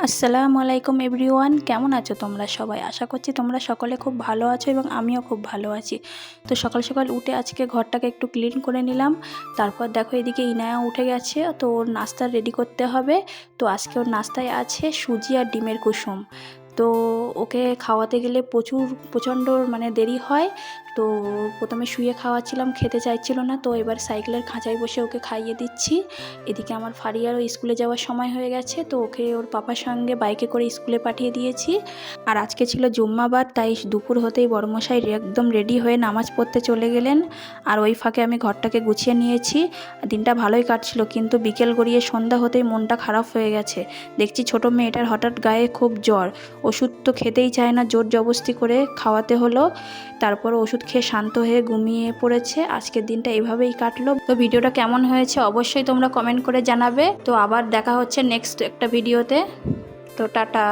আসসালামু আলাইকুম এভরিওয়ান, কেমন আছো তোমরা সবাই? আশা করছি তোমরা সকলে খুব ভালো আছো এবং আমিও খুব ভালো আছি। তো সকাল সকাল উঠে আজকে ঘরটাকে একটু ক্লিন করে নিলাম। তারপর দেখো এদিকে ইনায়া উঠে গেছে, তো ওর নাস্তা রেডি করতে হবে। তো আজকে ওর নাস্তায় আছে সুজি আর ডিমের কুসুম। তো ওকে খাওয়াতে গেলে প্রচণ্ড দেরি হয়। তো প্রথমে শুয়ে খাওয়াচ্ছিলাম, খেতে চাইছিল না, তো এবার সাইকেলের খাঁচায় বসে ওকে খাইয়ে দিচ্ছি। এদিকে আমার ফারিয়ারও স্কুলে যাওয়ার সময় হয়ে গেছে, তো ওকে ওর পাপার সঙ্গে বাইকে করে স্কুলে পাঠিয়ে দিয়েছি। আর আজকে ছিল জুম্মাবার, তাই দুপুর হতেই বড়মশাই একদম রেডি হয়ে নামাজ পড়তে চলে গেলেন। আর ওই ফাঁকে আমি ঘরটাকে গুছিয়ে নিয়েছি। দিনটা ভালোই কাটছিল, কিন্তু বিকেল গড়িয়ে সন্ধ্যা হতেই মনটা খারাপ হয়ে গেছে। দেখছি ছোট মেয়েটার হঠাৎ গায়ে খুব জ্বর, ওষুধ তো খেতেই চায় না, জোর জবরদস্তি করে খাওয়াতে হলো। তারপর ওষুধ খেয়ে শান্ত হয়ে ঘুমিয়ে পড়েছে। আজকের দিনটা এইভাবেই কাটলো। তো ভিডিওটা কেমন হয়েছে অবশ্যই তোমরা কমেন্ট করে জানাবে। তো আবার দেখা হচ্ছে নেক্সট একটা ভিডিওতে। তো টাটা।